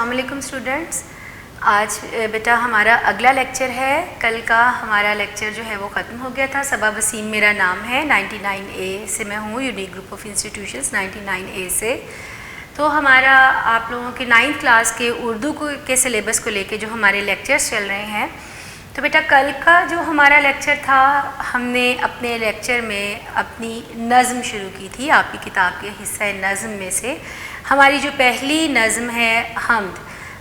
السلام علیکم اسٹوڈنٹس. آج بیٹا ہمارا اگلا لیکچر ہے. کل کا ہمارا لیکچر جو ہے وہ ختم ہو گیا تھا. صبا وسیم میرا نام ہے, 99A سے میں ہوں, unique group of institutions 99A سے. تو ہمارا آپ لوگوں کے 9th کلاس کے اردو کے سلیبس کو لے کے جو ہمارے لیکچرز چل رہے ہیں, تو بیٹا کل کا جو ہمارا لیکچر تھا, ہم نے اپنے لیکچر میں اپنی نظم شروع کی تھی. آپ کی کتاب کے حصہ نظم میں سے ہماری جو پہلی نظم ہے حمد,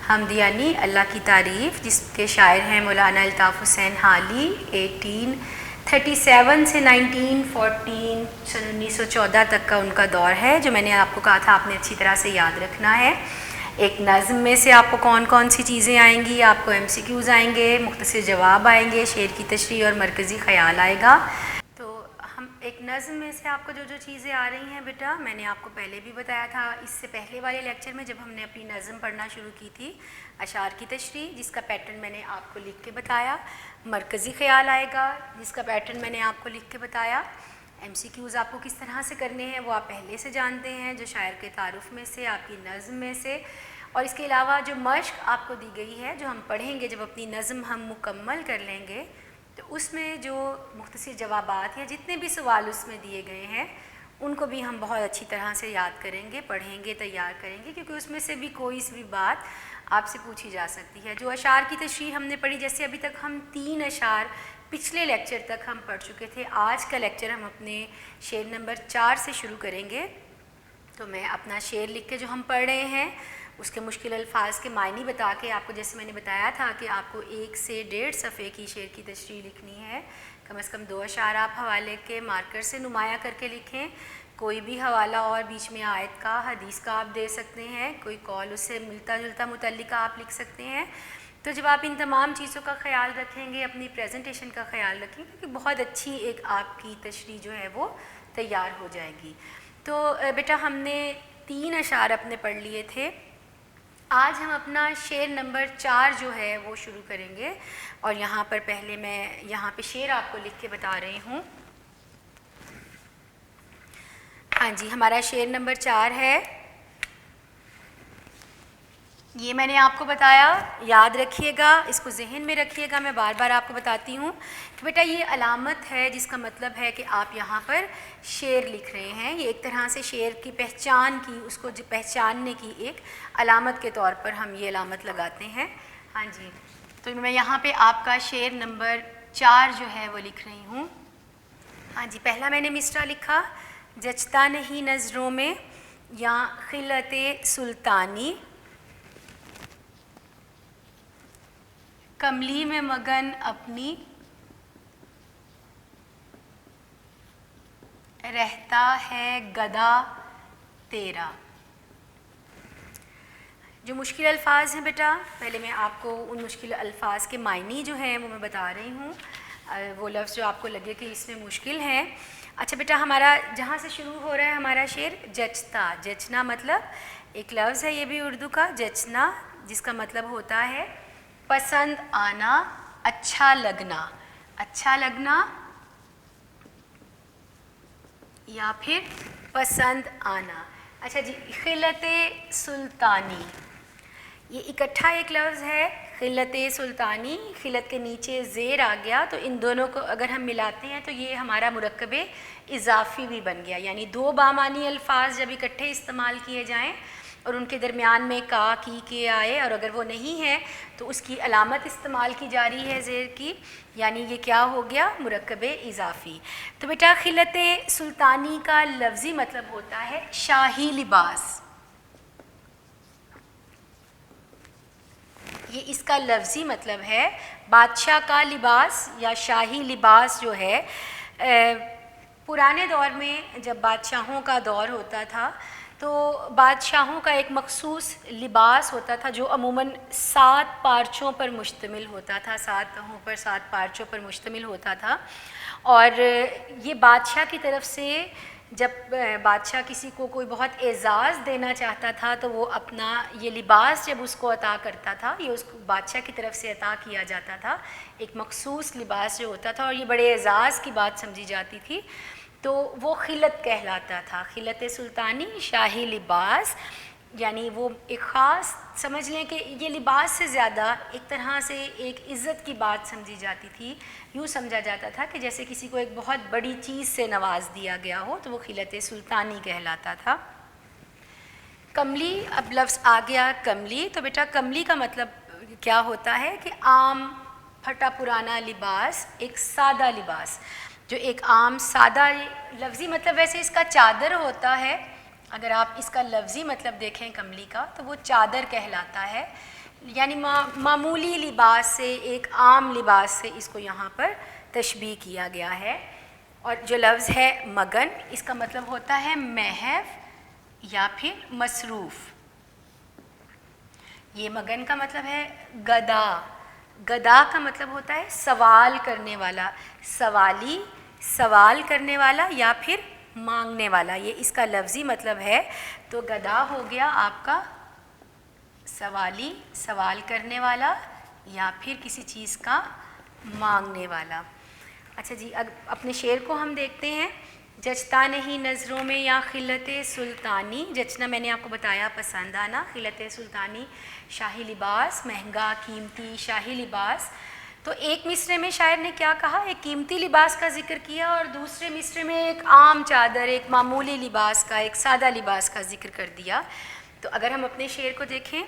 حمد یعنی اللہ کی تعریف, جس کے شاعر ہیں مولانا الطاف حسین حالی. 1837 سے 1914 سن 1914 تک کا ان کا دور ہے, جو میں نے آپ کو کہا تھا آپ نے اچھی طرح سے یاد رکھنا ہے. ایک نظم میں سے آپ کو کون کون سی چیزیں آئیں گی, آپ کو MCQs آئیں گے, مختصر جواب آئیں گے, شعر کی تشریح اور مرکزی خیال آئے گا. تو ہم ایک نظم میں سے آپ کو جو چیزیں آ رہی ہیں بیٹا, میں نے آپ کو پہلے بھی بتایا تھا اس سے پہلے والے لیکچر میں جب ہم نے اپنی نظم پڑھنا شروع کی تھی. اشعار کی تشریح, جس کا پیٹرن میں نے آپ کو لکھ کے بتایا. مرکزی خیال آئے گا, جس کا پیٹرن میں نے آپ کو لکھ کے بتایا. MCQs آپ کو کس طرح سے کرنے ہیں وہ آپ پہلے سے جانتے ہیں, جو شاعر کے تعارف میں سے, آپ کی نظم میں سے. اور اس کے علاوہ جو مشق آپ کو دی گئی ہے, جو ہم پڑھیں گے جب اپنی نظم ہم مکمل کر لیں گے, تو اس میں جو مختصر جوابات یا جتنے بھی سوال اس میں دیے گئے ہیں ان کو بھی ہم بہت اچھی طرح سے یاد کریں گے, پڑھیں گے, تیار کریں گے, کیونکہ اس میں سے بھی کوئی سی بھی بات آپ سے پوچھی جا سکتی ہے. جو اشعار کی تشریح ہم نے پڑھی, جیسے ابھی تک ہم 3 اشعار پچھلے لیکچر تک ہم پڑھ چکے تھے. آج کا لیکچر ہم اپنے شعر نمبر 4 سے شروع کریں گے. تو میں اپنا شعر لکھ کے جو ہم پڑھ رہے ہیں اس کے مشکل الفاظ کے معنی بتا کے آپ کو, جیسے میں نے بتایا تھا کہ آپ کو 1 سے 1.5 صفحے کی شعر کی تشریح لکھنی ہے. کم از کم 2 اشعار آپ حوالے کے مارکر سے نمایاں کر کے لکھیں. کوئی بھی حوالہ اور بیچ میں آیت کا, حدیث کا آپ دے سکتے ہیں, کوئی قول اس سے ملتا جلتا متعلقہ آپ لکھ سکتے ہیں. تو جب آپ ان تمام چیزوں کا خیال رکھیں گے, اپنی پریزنٹیشن کا خیال رکھیں گے, کہ بہت اچھی ایک آپ کی تشریح جو ہے وہ تیار ہو جائے گی. تو بیٹا ہم نے 3 اشعار اپنے پڑھ لیے تھے. آج ہم اپنا شعر نمبر 4 جو ہے وہ شروع کریں گے. اور یہاں پر پہلے میں یہاں پہ شعر آپ کو لکھ کے بتا رہی ہوں. ہاں جی, ہمارا شعر نمبر 4 ہے. یہ میں نے آپ کو بتایا, یاد رکھیے گا, اس کو ذہن میں رکھیے گا. میں بار بار آپ کو بتاتی ہوں کہ بیٹا یہ علامت ہے, جس کا مطلب ہے کہ آپ یہاں پر شعر لکھ رہے ہیں. یہ ایک طرح سے شعر کی پہچان کی, اس کو پہچاننے کی ایک علامت کے طور پر ہم یہ علامت لگاتے ہیں. ہاں جی, تو میں یہاں پہ آپ کا شعر نمبر 4 جو ہے وہ لکھ رہی ہوں. ہاں جی, پہلا میں نے مصرع لکھا, جچتا نہیں نظروں میں یا خلت سلطانی, کملی میں مگن اپنی رہتا ہے گدا تیرا. جو مشکل الفاظ ہیں بیٹا, پہلے میں آپ کو ان مشکل الفاظ کے معنی جو ہیں وہ میں بتا رہی ہوں. وہ لفظ جو آپ کو لگے کہ اس میں مشکل ہیں. اچھا بیٹا, ہمارا جہاں سے شروع ہو رہا ہے ہمارا شعر, جچتا. جچنا مطلب ایک لفظ ہے, یہ بھی اردو کا, جچنا, جس کا مطلب ہوتا ہے پسند آنا, اچھا لگنا. اچھا لگنا یا پھر پسند آنا. اچھا جی, خلت سلطانی, یہ اکٹھا ایک لفظ ہے. خلت سلطانی, خلت کے نیچے زیر آ گیا, تو ان دونوں کو اگر ہم ملاتے ہیں تو یہ ہمارا مرکب اضافی بھی بن گیا. یعنی 2 بامانی الفاظ جب اکٹھے استعمال کیے جائیں اور ان کے درمیان میں کا, کی کے آئے, اور اگر وہ نہیں ہے تو اس کی علامت استعمال کی جا رہی ہے زیر کی, یعنی یہ کیا ہو گیا, مرکب اضافی. تو بیٹا خلت سلطانی کا لفظی مطلب ہوتا ہے شاہی لباس. یہ اس کا لفظی مطلب ہے بادشاہ کا لباس یا شاہی لباس. جو ہے پرانے دور میں جب بادشاہوں کا دور ہوتا تھا تو بادشاہوں کا ایک مخصوص لباس ہوتا تھا, جو عموماً 7 پارچوں پر مشتمل ہوتا تھا. 7 تہوں پر 7 پارچوں پر مشتمل ہوتا تھا. اور یہ بادشاہ کی طرف سے, جب بادشاہ کسی کو کوئی بہت اعزاز دینا چاہتا تھا تو وہ اپنا یہ لباس جب اس کو عطا کرتا تھا, یہ اس کو بادشاہ کی طرف سے عطا کیا جاتا تھا, ایک مخصوص لباس جو ہوتا تھا, اور یہ بڑے اعزاز کی بات سمجھی جاتی تھی, تو وہ خلت کہلاتا تھا. خلت سلطانی, شاہی لباس. یعنی وہ ایک خاص سمجھ لیں کہ یہ لباس سے زیادہ ایک طرح سے ایک عزت کی بات سمجھی جاتی تھی. یوں سمجھا جاتا تھا کہ جیسے کسی کو ایک بہت بڑی چیز سے نواز دیا گیا ہو تو وہ خلعت سلطانی کہلاتا تھا. کملی، اب لفظ آ گیا کملی، تو بیٹا کملی کا مطلب کیا ہوتا ہے کہ عام پھٹا پرانا لباس، ایک سادہ لباس. جو ایک عام سادہ لفظی مطلب ویسے اس کا چادر ہوتا ہے. اگر آپ اس کا لفظی مطلب دیکھیں کملی کا تو وہ چادر کہلاتا ہے. یعنی معمولی لباس سے، ایک عام لباس سے اس کو یہاں پر تشبیہ کیا گیا ہے. اور جو لفظ ہے مگن، اس کا مطلب ہوتا ہے محو یا پھر مصروف. یہ مگن کا مطلب ہے گدا. گدا کا مطلب ہوتا ہے سوال کرنے والا، سوالی، سوال کرنے والا یا پھر مانگنے والا. یہ اس کا لفظی مطلب ہے. تو گدا ہو گیا آپ کا سوالی، سوال کرنے والا یا پھر کسی چیز کا مانگنے والا. اچھا جی، اب اپنے شعر کو ہم دیکھتے ہیں. جچتا نہیں نظروں میں یا خلعت سلطانی. جچنا میں نے آپ کو بتایا پسند آنا. خلعت سلطانی شاہی لباس، مہنگا قیمتی شاہی لباس. تو ایک مصرعے میں شاعر نے کیا کہا؟ ایک قیمتی لباس کا ذکر کیا، اور دوسرے مصرعے میں ایک عام چادر، ایک معمولی لباس کا، ایک سادہ لباس کا ذکر کر دیا. تو اگر ہم اپنے شعر کو دیکھیں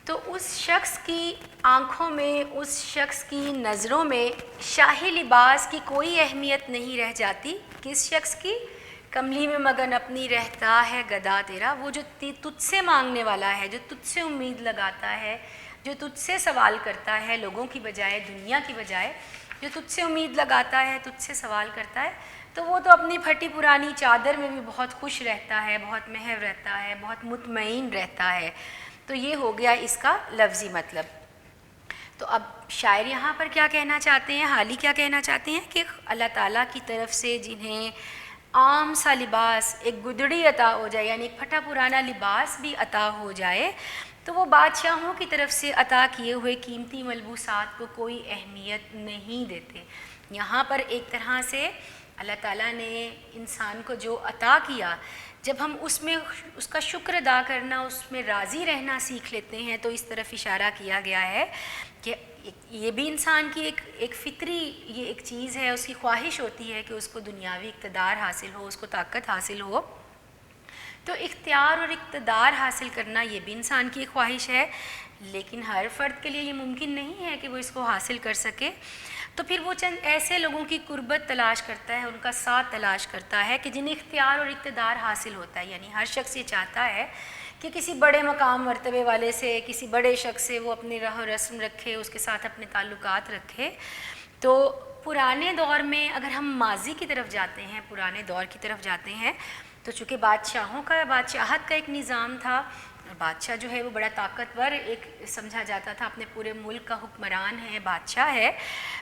تو اس شخص کی آنکھوں میں، اس شخص کی نظروں میں شاہی لباس کی کوئی اہمیت نہیں رہ جاتی. کس شخص کی؟ کملی میں مگن اپنی رہتا ہے گدا تیرا. وہ جو تجھ سے مانگنے والا ہے، جو تجھ سے امید لگاتا ہے، جو تجھ سے سوال کرتا ہے لوگوں کی بجائے، دنیا کی بجائے، جو تجھ سے امید لگاتا ہے، تجھ سے سوال کرتا ہے، تو وہ تو اپنی پھٹی پرانی چادر میں بھی بہت خوش رہتا ہے، بہت محو رہتا ہے، بہت مطمئن رہتا ہے. تو یہ ہو گیا اس کا لفظی مطلب. تو اب شاعر یہاں پر کیا کہنا چاہتے ہیں، حالی کیا کہنا چاہتے ہیں کہ اللہ تعالیٰ کی طرف سے جنہیں عام سا لباس، ایک گدڑی عطا ہو جائے، یعنی ایک پھٹا پرانا لباس بھی عطا ہو جائے، تو وہ بادشاہوں کی طرف سے عطا کیے ہوئے قیمتی ملبوسات کو کوئی اہمیت نہیں دیتے. یہاں پر ایک طرح سے اللہ تعالیٰ نے انسان کو جو عطا کیا، جب ہم اس میں اس کا شکر ادا کرنا، اس میں راضی رہنا سیکھ لیتے ہیں، تو اس طرف اشارہ کیا گیا ہے کہ یہ بھی انسان کی ایک فطری یہ ایک چیز ہے، اس کی خواہش ہوتی ہے کہ اس کو دنیاوی اقتدار حاصل ہو، اس کو طاقت حاصل ہو. تو اختیار اور اقتدار حاصل کرنا یہ بھی انسان کی خواہش ہے، لیکن ہر فرد کے لیے یہ ممکن نہیں ہے کہ وہ اس کو حاصل کر سکے. تو پھر وہ چند ایسے لوگوں کی قربت تلاش کرتا ہے، ان کا ساتھ تلاش کرتا ہے کہ جنہیں اختیار اور اقتدار حاصل ہوتا ہے. یعنی ہر شخص یہ چاہتا ہے کہ کسی بڑے مقام مرتبے والے سے، کسی بڑے شخص سے وہ اپنی راہ و رسم رکھے، اس کے ساتھ اپنے تعلقات رکھے. تو پرانے دور میں اگر ہم ماضی کی طرف جاتے ہیں، پرانے دور کی طرف جاتے ہیں، تو چونکہ بادشاہت کا ایک نظام تھا، بادشاہ جو ہے وہ بڑا طاقتور ایک سمجھا جاتا تھا، اپنے پورے ملک کا حکمران ہے، بادشاہ ہے.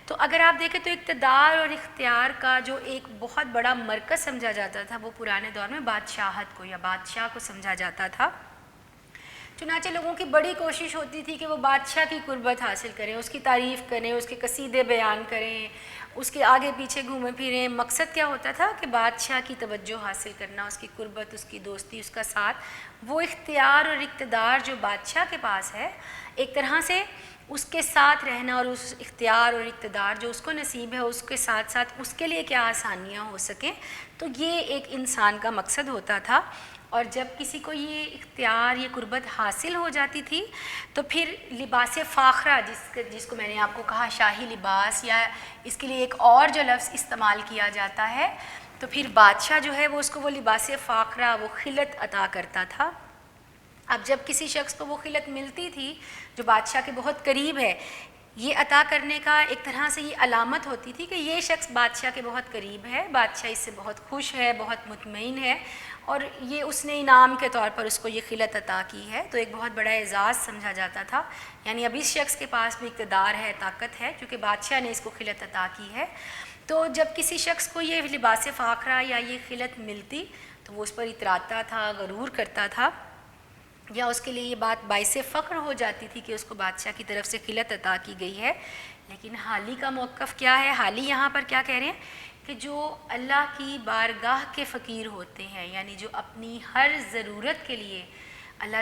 تو اگر آپ دیکھیں تو اقتدار اور اختیار کا جو ایک بہت بڑا مرکز سمجھا جاتا تھا، وہ پرانے دور میں بادشاہت کو یا بادشاہ کو سمجھا جاتا تھا. چنانچہ لوگوں کی بڑی کوشش ہوتی تھی کہ وہ بادشاہ کی قربت حاصل کریں، اس کی تعریف کریں، اس کے قصیدے بیان کریں، اس کے آگے پیچھے گھومے پھریں. مقصد کیا ہوتا تھا کہ بادشاہ کی توجہ حاصل کرنا، اس کی قربت، اس کی دوستی، اس کا ساتھ. وہ اختیار اور اقتدار جو بادشاہ کے پاس ہے، ایک طرح سے اس کے ساتھ رہنا، اور اس اختیار اور اقتدار جو اس کو نصیب ہے، اس کے ساتھ ساتھ اس کے لیے کیا آسانیاں ہو سکیں. تو یہ ایک انسان کا مقصد ہوتا تھا. اور جب کسی کو یہ اختیار، یہ قربت حاصل ہو جاتی تھی، تو پھر لباس فاخرہ جس کو میں نے آپ کو کہا شاہی لباس، یا اس کے لیے ایک اور جو لفظ استعمال کیا جاتا ہے، تو پھر بادشاہ جو ہے وہ اس کو وہ لباس فاخرہ، وہ خلعت عطا کرتا تھا. اب جب کسی شخص کو وہ خلعت ملتی تھی جو بادشاہ کے بہت قریب ہے، یہ عطا کرنے کا ایک طرح سے یہ علامت ہوتی تھی کہ یہ شخص بادشاہ کے بہت قریب ہے، بادشاہ اس سے بہت خوش ہے، بہت مطمئن ہے، اور یہ اس نے انعام کے طور پر اس کو یہ خلعت عطا کی ہے. تو ایک بہت بڑا اعزاز سمجھا جاتا تھا. یعنی اب اس شخص کے پاس بھی اقتدار ہے، طاقت ہے، کیونکہ بادشاہ نے اس کو خلعت عطا کی ہے. تو جب کسی شخص کو یہ لباس فاخرہ یا یہ خلعت ملتی تو وہ اس پر اتراتا تھا، غرور کرتا تھا، یا اس کے لیے یہ بات باعث فخر ہو جاتی تھی کہ اس کو بادشاہ کی طرف سے خلعت عطا کی گئی ہے. لیکن حالی کا موقف کیا ہے؟ حالی یہاں پر کیا کہہ رہے ہیں کہ جو اللہ کی بارگاہ کے فقیر ہوتے ہیں، یعنی جو اپنی ہر ضرورت کے لیے اللہ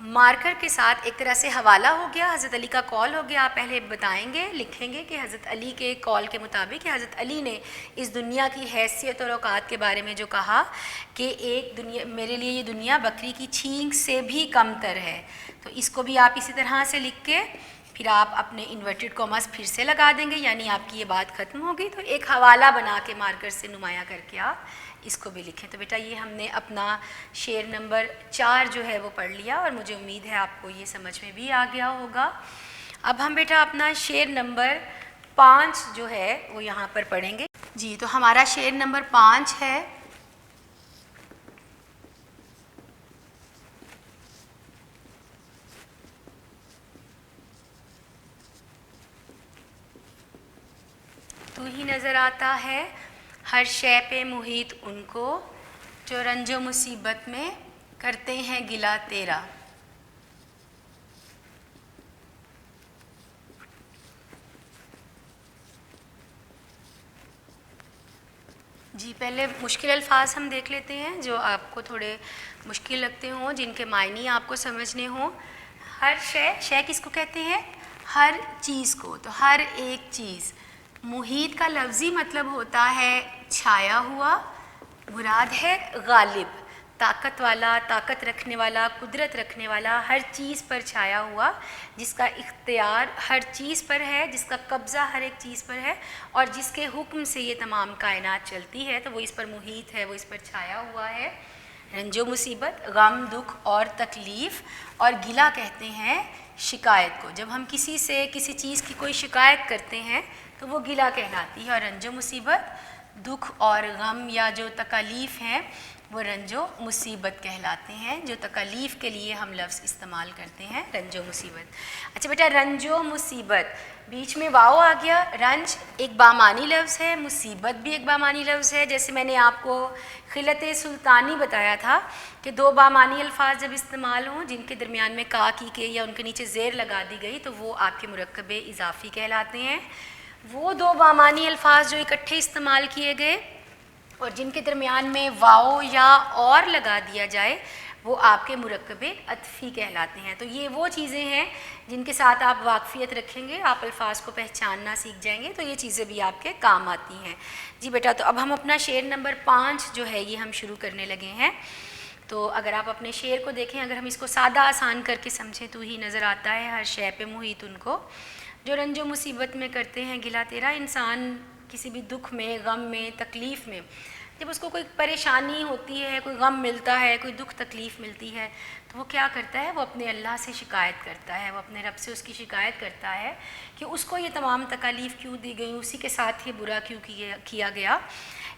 مارکر کے ساتھ ایک طرح سے حوالہ ہو گیا، حضرت علی کا کال ہو گیا. آپ پہلے بتائیں گے، لکھیں گے کہ حضرت علی کے کال کے مطابق کہ حضرت علی نے اس دنیا کی حیثیت اور اوقات کے بارے میں جو کہا کہ ایک دنیا، میرے لیے یہ دنیا بکری کی چھینک سے بھی کم تر ہے. تو اس کو بھی آپ اسی طرح سے لکھ کے پھر آپ اپنے انورٹڈ کاماز پھر سے لگا دیں گے، یعنی آپ کی یہ بات ختم ہوگی. تو ایک حوالہ بنا کے مارکر سے نمایاں کر کے آپ اس کو بھی لکھیں. تو بیٹا یہ ہم نے اپنا شعر نمبر 4 جو ہے وہ پڑھ لیا، اور مجھے امید ہے آپ کو یہ سمجھ میں بھی آ گیا ہوگا. اب ہم بیٹا اپنا شعر نمبر 5 جو ہے وہ یہاں پر پڑھیں گے. جی تو ہمارا شعر نمبر 5 ہے: تو ہی نظر آتا ہے ہر شے پہ محیط ان کو، جو رنج و مصیبت میں کرتے ہیں گلہ تیرا. جی پہلے مشکل الفاظ ہم دیکھ لیتے ہیں جو آپ کو تھوڑے مشکل لگتے ہوں، جن کے معنی آپ کو سمجھنے ہوں. ہر شے کس کو کہتے ہیں؟ ہر چیز کو. تو ہر ایک چیز. محیط کا لفظی مطلب ہوتا ہے چھایا ہوا، مراد ہے غالب، طاقت والا، طاقت رکھنے والا، قدرت رکھنے والا، ہر چیز پر چھایا ہوا، جس کا اختیار ہر چیز پر ہے، جس کا قبضہ ہر ایک چیز پر ہے، اور جس کے حکم سے یہ تمام کائنات چلتی ہے. تو وہ اس پر محیط ہے، وہ اس پر چھایا ہوا ہے. رنج و مصیبت، غم، دکھ اور تکلیف. اور گلہ کہتے ہیں شکایت کو. جب ہم کسی سے کسی چیز کی کوئی شکایت کرتے ہیں تو وہ گلہ کہلاتی ہے. اور رنج و مصیبت، دکھ اور غم یا جو تکالیف ہیں وہ رنج و مصیبت کہلاتے ہیں. جو تکالیف کے لیے ہم لفظ استعمال کرتے ہیں رنج و مصیبت. اچھا بیٹا رنج و مصیبت، بیچ میں واو آ گیا. رنج ایک بامانی لفظ ہے، مصیبت بھی ایک بامانی لفظ ہے. جیسے میں نے آپ کو خلت سلطانی بتایا تھا کہ 2 بامانی الفاظ جب استعمال ہوں جن کے درمیان میں کا کی کے یا ان کے نیچے زیر لگا دی گئی تو وہ آپ کے مرکب اضافی کہلاتے ہیں. وہ 2 بامانی الفاظ جو اکٹھے استعمال کیے گئے اور جن کے درمیان میں واو یا اور لگا دیا جائے وہ آپ کے مرکب عطفی کہلاتے ہیں. تو یہ وہ چیزیں ہیں جن کے ساتھ آپ واقفیت رکھیں گے، آپ الفاظ کو پہچاننا سیکھ جائیں گے، تو یہ چیزیں بھی آپ کے کام آتی ہیں. جی بیٹا تو اب ہم اپنا شعر نمبر 5 جو ہے یہ ہم شروع کرنے لگے ہیں. تو اگر آپ اپنے شعر کو دیکھیں، اگر ہم اس کو سادہ آسان کر کے سمجھیں، تو ہی نظر آتا ہے ہر شے پہ محیط ان کو، جو رنج و مصیبت میں کرتے ہیں گلہ تیرا. انسان کسی بھی دکھ میں، غم میں، تکلیف میں جب اس کو کوئی پریشانی ہوتی ہے، کوئی غم ملتا ہے، کوئی دکھ تکلیف ملتی ہے، تو وہ کیا کرتا ہے؟ وہ اپنے اللہ سے شکایت کرتا ہے، وہ اپنے رب سے اس کی شکایت کرتا ہے کہ اس کو یہ تمام تکالیف کیوں دی گئیں، اسی کے ساتھ یہ برا کیوں کیا گیا.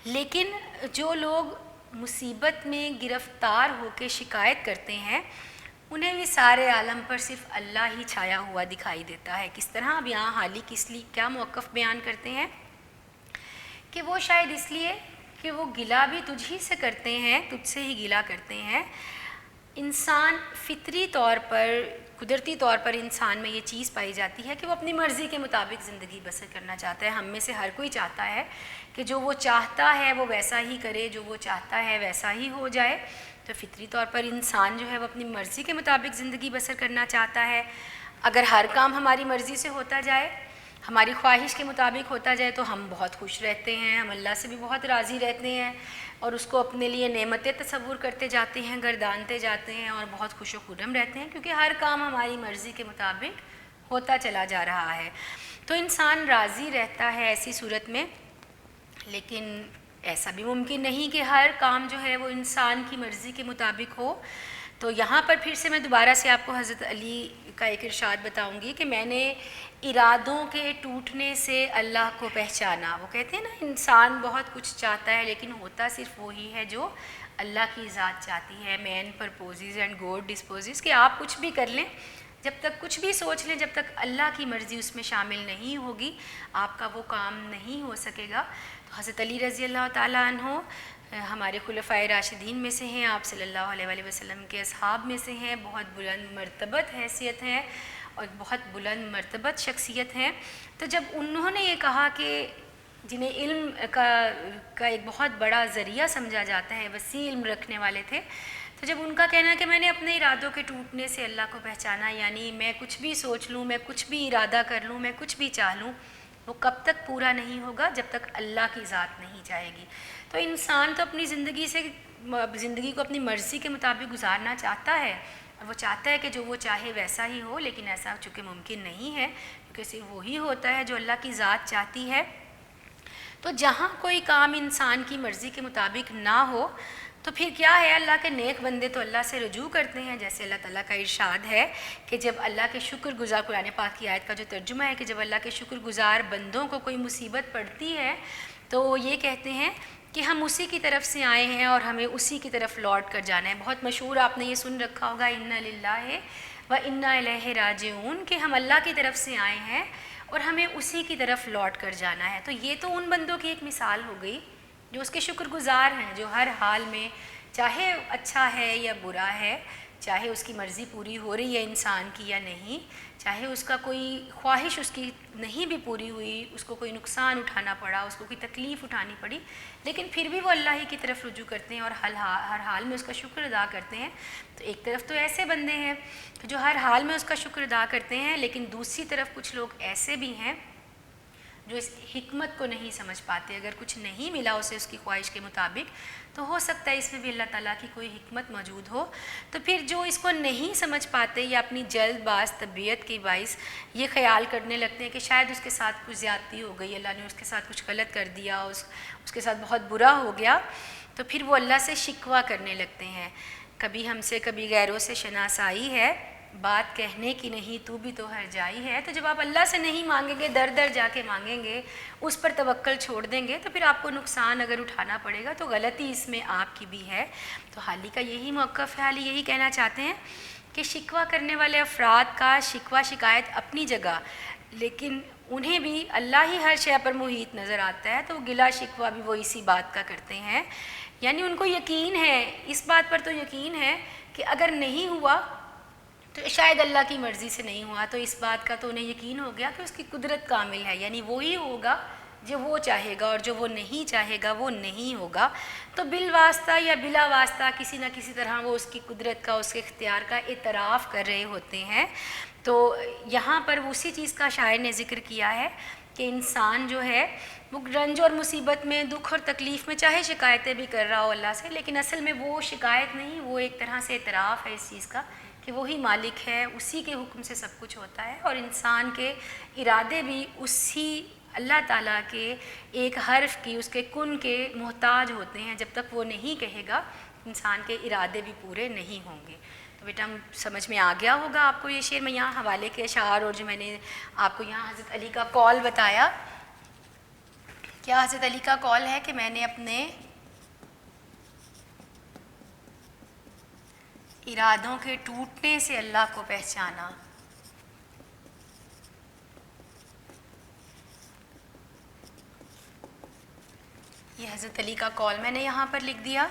لیکن جو لوگ مصیبت میں گرفتار ہو کے شکایت کرتے ہیں انہیں بھی سارے عالم پر صرف اللہ ہی چھایا ہوا دکھائی دیتا ہے. کس طرح؟ اب یہاں حالی کس لیے کیا موقف بیان کرتے ہیں کہ وہ شاید اس لیے کہ وہ گلہ بھی تجھ ہی سے کرتے ہیں، تجھ سے ہی گلہ کرتے ہیں. انسان فطری طور پر، قدرتی طور پر انسان میں یہ چیز پائی جاتی ہے کہ وہ اپنی مرضی کے مطابق زندگی بسر کرنا چاہتا ہے. ہم میں سے ہر کوئی چاہتا ہے کہ جو وہ چاہتا ہے وہ ویسا ہی کرے، جو وہ چاہتا ہے ویسا ہی ہو جائے. تو فطری طور پر انسان جو ہے وہ اپنی مرضی کے مطابق زندگی بسر کرنا چاہتا ہے. اگر ہر کام ہماری مرضی سے ہوتا جائے، ہماری خواہش کے مطابق ہوتا جائے تو ہم بہت خوش رہتے ہیں، ہم اللہ سے بھی بہت راضی رہتے ہیں اور اس کو اپنے لیے نعمتیں تصور کرتے جاتے ہیں، گردانتے جاتے ہیں اور بہت خوش و خرم رہتے ہیں، کیونکہ ہر کام ہماری مرضی کے مطابق ہوتا چلا جا رہا ہے. تو انسان راضی رہتا ہے ایسی صورت میں. لیکن ایسا بھی ممکن نہیں کہ ہر کام جو ہے وہ انسان کی مرضی کے مطابق ہو. تو یہاں پر پھر سے میں دوبارہ سے آپ کو حضرت علی کا ایک ارشاد بتاؤں گی کہ میں نے ارادوں کے ٹوٹنے سے اللہ کو پہچانا. وہ کہتے ہیں نا انسان بہت کچھ چاہتا ہے لیکن ہوتا صرف وہی ہے جو اللہ کی ذات چاہتی ہے. مین پرپوزز اینڈ گوڈ ڈسپوزز، کہ آپ کچھ بھی کر لیں، جب تک کچھ بھی سوچ لیں، جب تک اللہ کی مرضی اس میں شامل نہیں ہوگی آپ کا وہ کام نہیں ہو سکے گا. تو حضرت علی رضی اللہ تعالیٰ عنہ ہمارے خلفائے راشدین میں سے ہیں، آپ صلی اللہ علیہ وآلہ وسلم کے اصحاب میں سے ہیں، بہت بلند مرتبت حیثیت ہیں اور بہت بلند مرتبت شخصیت ہیں. تو جب انہوں نے یہ کہا کہ جنہیں علم کا ایک بہت بڑا ذریعہ سمجھا جاتا ہے، وسیع علم رکھنے والے تھے، تو جب ان کا کہنا ہے کہ میں نے اپنے ارادوں کے ٹوٹنے سے اللہ کو پہچانا، یعنی میں کچھ بھی سوچ لوں، میں کچھ بھی ارادہ کر لوں، میں کچھ بھی چاہ لوں، وہ کب تک پورا نہیں ہوگا؟ جب تک اللہ کی ذات نہیں چاہے گی۔ تو انسان تو اپنی زندگی کو اپنی مرضی کے مطابق گزارنا چاہتا ہے، اور وہ چاہتا ہے کہ جو وہ چاہے ویسا ہی ہو، لیکن ایسا چونکہ ممکن نہیں ہے، کیونکہ صرف وہی ہوتا ہے جو اللہ کی ذات چاہتی ہے۔ تو جہاں کوئی کام انسان کی مرضی کے مطابق نہ ہو تو پھر کیا ہے، اللہ کے نیک بندے تو اللہ سے رجوع کرتے ہیں، جیسے اللہ تعالیٰ کا ارشاد ہے کہ جب اللہ کے شکر گزار، قرآن پاک کی آیت کا جو ترجمہ ہے کہ جب اللہ کے شکر گزار بندوں کو کوئی مصیبت پڑتی ہے تو وہ یہ کہتے ہیں کہ ہم اسی کی طرف سے آئے ہیں اور ہمیں اسی کی طرف لوٹ کر جانا ہے۔ بہت مشہور آپ نے یہ سن رکھا ہوگا، انا للہ و انا الیہ راجعون، کہ ہم اللہ کی طرف سے آئے ہیں اور ہمیں اسی کی طرف لوٹ کر جانا ہے۔ تو یہ تو ان بندوں کی ایک مثال ہو گئی جو اس کے شکر گزار ہیں، جو ہر حال میں چاہے اچھا ہے یا برا ہے، چاہے اس کی مرضی پوری ہو رہی ہے انسان کی یا نہیں، چاہے اس کا کوئی خواہش اس کی نہیں بھی پوری ہوئی، اس کو کوئی نقصان اٹھانا پڑا، اس کو کوئی تکلیف اٹھانی پڑی، لیکن پھر بھی وہ اللہ ہی کی طرف رجوع کرتے ہیں اور ہر حال میں اس کا شکر ادا کرتے ہیں۔ تو ایک طرف تو ایسے بندے ہیں جو ہر حال میں اس کا شکر ادا کرتے ہیں، لیکن دوسری طرف کچھ لوگ ایسے بھی ہیں جو اس حکمت کو نہیں سمجھ پاتے۔ اگر کچھ نہیں ملا اسے اس کی خواہش کے مطابق تو ہو سکتا ہے اس میں بھی اللہ تعالیٰ کی کوئی حکمت موجود ہو۔ تو پھر جو اس کو نہیں سمجھ پاتے یا اپنی جلد باز طبیعت کے باعث یہ خیال کرنے لگتے ہیں کہ شاید اس کے ساتھ کچھ زیادتی ہو گئی، اللہ نے اس کے ساتھ کچھ غلط کر دیا، اس کے ساتھ بہت برا ہو گیا، تو پھر وہ اللہ سے شکوہ کرنے لگتے ہیں، کبھی ہم سے کبھی غیروں سے شناسائی ہے، بات کہنے کی نہیں تو بھی تو ہر جائی ہے۔ تو جب آپ اللہ سے نہیں مانگیں گے، در در جا کے مانگیں گے، اس پر توکل چھوڑ دیں گے، تو پھر آپ کو نقصان اگر اٹھانا پڑے گا تو غلطی اس میں آپ کی بھی ہے۔ تو حالی کا یہی موقف ہے، حالی یہی کہنا چاہتے ہیں کہ شکوہ کرنے والے افراد کا شکوہ شکایت اپنی جگہ، لیکن انہیں بھی اللہ ہی ہر شے پر محیط نظر آتا ہے، تو گلہ شکوہ بھی وہ اسی بات کا کرتے ہیں، یعنی ان کو یقین ہے، اس بات پر تو یقین ہے کہ اگر نہیں ہوا تو شاید اللہ کی مرضی سے نہیں ہوا، تو اس بات کا تو انہیں یقین ہو گیا کہ اس کی قدرت کامل ہے، یعنی وہی ہوگا جو وہ چاہے گا، اور جو وہ نہیں چاہے گا وہ نہیں ہوگا۔ تو بالواسطہ یا بلا واسطہ کسی نہ کسی طرح وہ اس کی قدرت کا، اس کے اختیار کا اعتراف کر رہے ہوتے ہیں۔ تو یہاں پر اسی چیز کا شاعر نے ذکر کیا ہے کہ انسان جو ہے وہ رنج اور مصیبت میں، دکھ اور تکلیف میں چاہے شکایتیں بھی کر رہا ہو اللہ سے، لیکن اصل میں وہ شکایت نہیں، وہ ایک طرح سے اعتراف ہے اس چیز کا کہ وہی مالک ہے، اسی کے حکم سے سب کچھ ہوتا ہے، اور انسان کے ارادے بھی اسی اللہ تعالیٰ کے ایک حرف کی، اس کے کن کے محتاج ہوتے ہیں۔ جب تک وہ نہیں کہے گا انسان کے ارادے بھی پورے نہیں ہوں گے۔ تو بیٹا سمجھ میں آ گیا ہوگا آپ کو یہ شعر، میں یہاں حوالے کے اشعار اور جو میں نے آپ کو یہاں حضرت علی کا قول بتایا، کیا حضرت علی کا قول ہے کہ میں نے اپنے ارادوں کے ٹوٹنے سے اللہ کو پہچانا۔ یہ حضرت علی کا قول میں نے یہاں پر لکھ دیا۔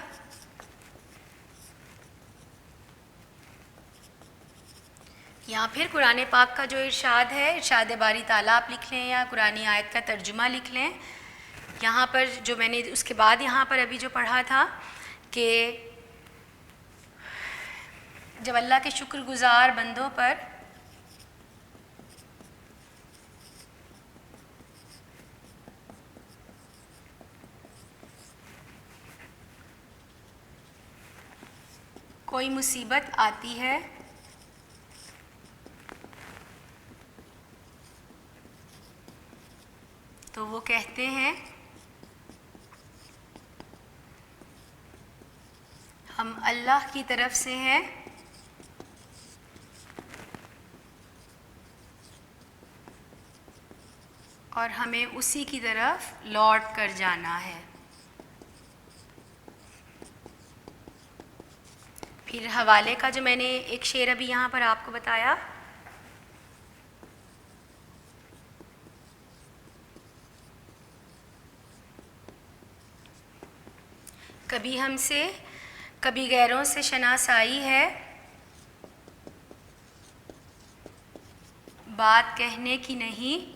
یہاں پھر قرآن پاک کا جو ارشاد ہے، ارشاد باری تعالیٰ آپ لکھ لیں یا قرآن آیت کا ترجمہ لکھ لیں۔ یہاں پر جو میں نے اس کے بعد یہاں پر ابھی جو پڑھا تھا کہ جب اللہ کے شکر گزار بندوں پر کوئی مصیبت آتی ہے تو وہ کہتے ہیں ہم اللہ کی طرف سے ہیں اور ہمیں اسی کی طرف لوٹ کر جانا ہے۔ پھر حوالے کا جو میں نے ایک شعر ابھی یہاں پر آپ کو بتایا، کبھی ہم سے کبھی غیروں سے شناسائی ہے، بات کہنے کی نہیں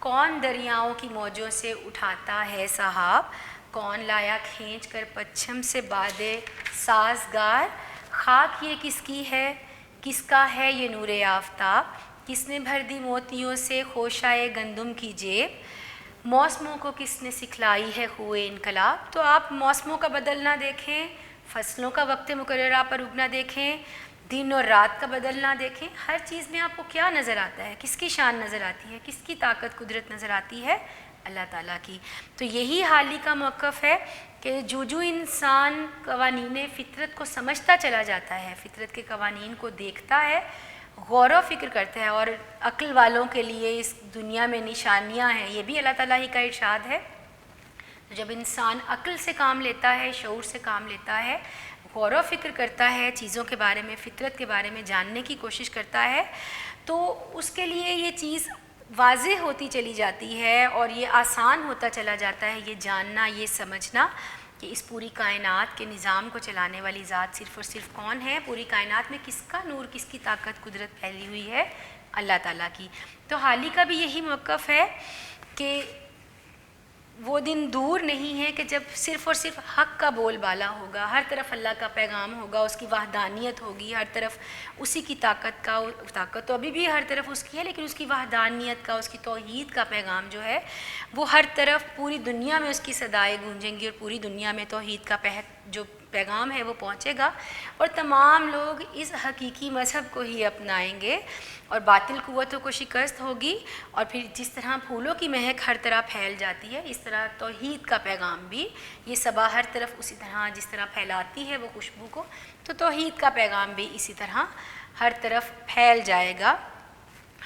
کون دریاؤں کی موجوں سے اٹھاتا ہے سحاب، کون لایا کھینچ کر پچھم سے بادِ سازگار، خاک یہ کس کی ہے، کس کا ہے یہ نور آفتاب، کس نے بھر دی موتیوں سے خوشائے گندم کی جیب، موسموں کو کس نے سکھلائی ہے خوئے انقلاب۔ تو آپ موسموں کا بدلنا دیکھیں، فصلوں کا وقت مقررہ پر اگنا دیکھیں، دن اور رات کا بدلنا دیکھیں، ہر چیز میں آپ کو کیا نظر آتا ہے، کس کی شان نظر آتی ہے، کس کی طاقت قدرت نظر آتی ہے، اللہ تعالیٰ کی۔ تو یہی حالی کا موقف ہے کہ جو انسان قوانین فطرت کو سمجھتا چلا جاتا ہے، فطرت کے قوانین کو دیکھتا ہے، غور و فکر کرتا ہے، اور عقل والوں کے لیے اس دنیا میں نشانیاں ہیں، یہ بھی اللہ تعالیٰ ہی کا ارشاد ہے۔ جب انسان عقل سے کام لیتا ہے، شعور سے کام لیتا ہے، غور و فکر کرتا ہے، چیزوں کے بارے میں، فطرت کے بارے میں جاننے کی کوشش کرتا ہے، تو اس کے لیے یہ چیز واضح ہوتی چلی جاتی ہے اور یہ آسان ہوتا چلا جاتا ہے یہ جاننا، یہ سمجھنا کہ اس پوری کائنات کے نظام کو چلانے والی ذات صرف اور صرف کون ہے، پوری کائنات میں کس کا نور، کس کی طاقت قدرت پھیلی ہوئی ہے، اللہ تعالیٰ کی۔ تو حالی کا بھی یہی موقف ہے کہ وہ دن دور نہیں ہے کہ جب صرف اور صرف حق کا بول بالا ہوگا، ہر طرف اللہ کا پیغام ہوگا، اس کی وحدانیت ہوگی، ہر طرف اسی کی طاقت تو ابھی بھی ہر طرف اس کی ہے، لیکن اس کی وحدانیت کا، اس کی توحید کا پیغام جو ہے وہ ہر طرف پوری دنیا میں اس کی صدائیں گونجیں گی، اور پوری دنیا میں توحید کا جو پیغام ہے وہ پہنچے گا، اور تمام لوگ اس حقیقی مذہب کو ہی اپنائیں گے، اور باطل قوتوں کو شکست ہوگی، اور پھر جس طرح پھولوں کی مہک ہر طرح پھیل جاتی ہے، اس طرح توحید کا پیغام بھی یہ صبا ہر طرف اسی طرح جس طرح پھیلاتی ہے وہ خوشبو کو، تو توحید کا پیغام بھی اسی طرح ہر طرف پھیل جائے گا،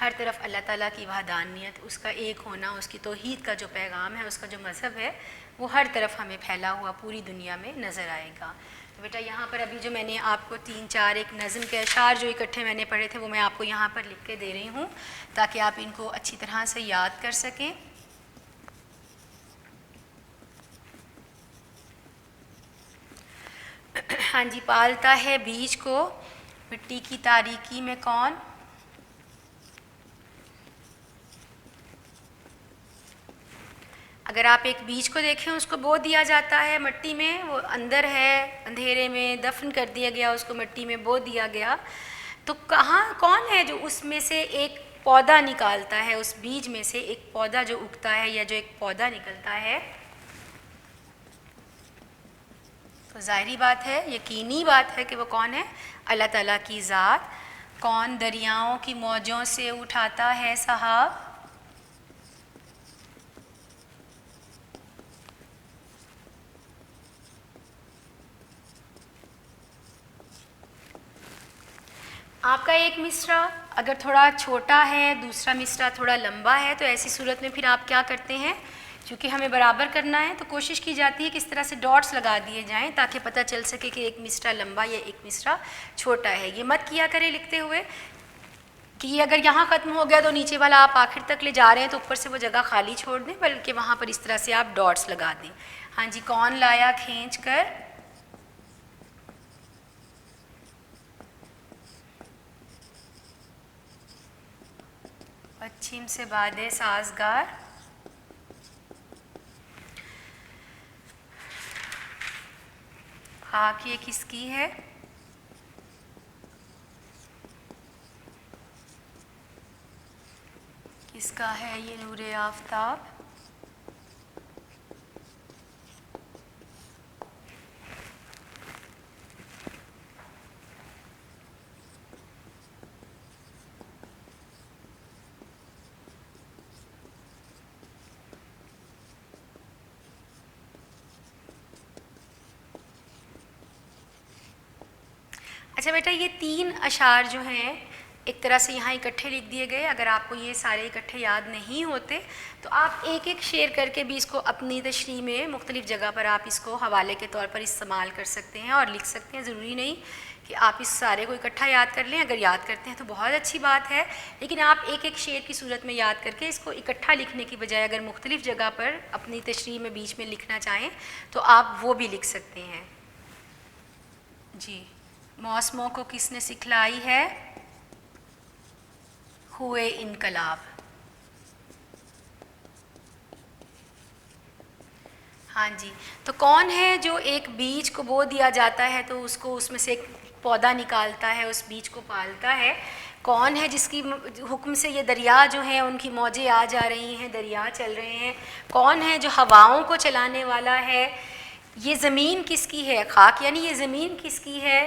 ہر طرف اللہ تعالیٰ کی وحدانیت، اس کا ایک ہونا، اس کی توحید کا جو پیغام ہے، اس کا جو مذہب ہے، وہ ہر طرف ہمیں پھیلا ہوا پوری دنیا میں نظر آئے گا۔ تو بیٹا یہاں پر ابھی جو میں نے آپ کو 3-4 ایک نظم کے اشعار جو اکٹھے میں نے پڑھے تھے وہ میں آپ کو یہاں پر لکھ کے دے رہی ہوں تاکہ آپ ان کو اچھی طرح سے یاد کر سکیں۔ ہاں جی، پالتا ہے بیج کو مٹی کی تاریکی میں کون، اگر آپ ایک بیج کو دیکھیں اس کو بو دیا جاتا ہے مٹی میں، وہ اندر ہے اندھیرے میں دفن کر دیا گیا، اس کو مٹی میں بو دیا گیا، تو کون ہے جو اس میں سے ایک پودا نکالتا ہے، اس بیج میں سے ایک پودا جو اگتا ہے یا جو ایک پودا نکلتا ہے، تو ظاہری بات ہے، یقینی بات ہے کہ وہ کون ہے، اللہ تعالیٰ کی ذات۔ کون دریاؤں کی موجوں سے اٹھاتا ہے سحاب، آپ کا ایک مصرع اگر تھوڑا چھوٹا ہے، دوسرا مصرع تھوڑا لمبا ہے، تو ایسی صورت میں پھر آپ کیا کرتے ہیں، چونکہ ہمیں برابر کرنا ہے تو کوشش کی جاتی ہے کہ اس طرح سے ڈاٹس لگا دیے جائیں تاکہ پتہ چل سکے کہ ایک مصرع لمبا یا ایک مصرع چھوٹا ہے۔ یہ مت کیا کرے لکھتے ہوئے کہ یہ اگر یہاں ختم ہو گیا تو نیچے والا آپ آخر تک لے جا رہے ہیں تو اوپر سے وہ جگہ خالی چھوڑ دیں، بلکہ وہاں پر اس طرح سے آپ ڈاٹس لگا دیں۔ ہاں جی، کون لایا کھینچ کر پچھم سے بادِ سازگار، خاک یہ کس کی ہے، کس کا ہے یہ نور آفتاب، اچھا بیٹا یہ 3 اشعار جو ہیں ایک طرح سے یہاں اکٹھے لکھ دیے گئے، اگر آپ کو یہ سارے اکٹھے یاد نہیں ہوتے تو آپ ایک ایک شعر کر کے بھی اس کو اپنی تشریح میں مختلف جگہ پر آپ اس کو حوالے کے طور پر استعمال کر سکتے ہیں اور لکھ سکتے ہیں، ضروری نہیں کہ آپ اس سارے کو اکٹھا یاد کر لیں، اگر یاد کرتے ہیں تو بہت اچھی بات ہے، لیکن آپ ایک ایک شعر کی صورت میں یاد کر کے اس کو اکٹھا لکھنے کی بجائے اگر مختلف جگہ پر اپنی تشریح میں بیچ میں لکھنا چاہیں تو آپ وہ بھی لکھ سکتے ہیں۔ جی، موسموں کو کس نے سکھلائی ہے ہوئے انقلاب، ہاں جی، تو کون ہے جو ایک بیج کو بو دیا جاتا ہے تو اس کو اس میں سے ایک پودا نکالتا ہے، اس بیج کو پالتا ہے؟ کون ہے جس کی حکم سے یہ دریا جو ہیں ان کی موجیں آ جا رہی ہیں، دریا چل رہے ہیں؟ کون ہے جو ہواؤں کو چلانے والا ہے؟ یہ زمین کس کی ہے؟ خاک یعنی یہ زمین کس کی ہے؟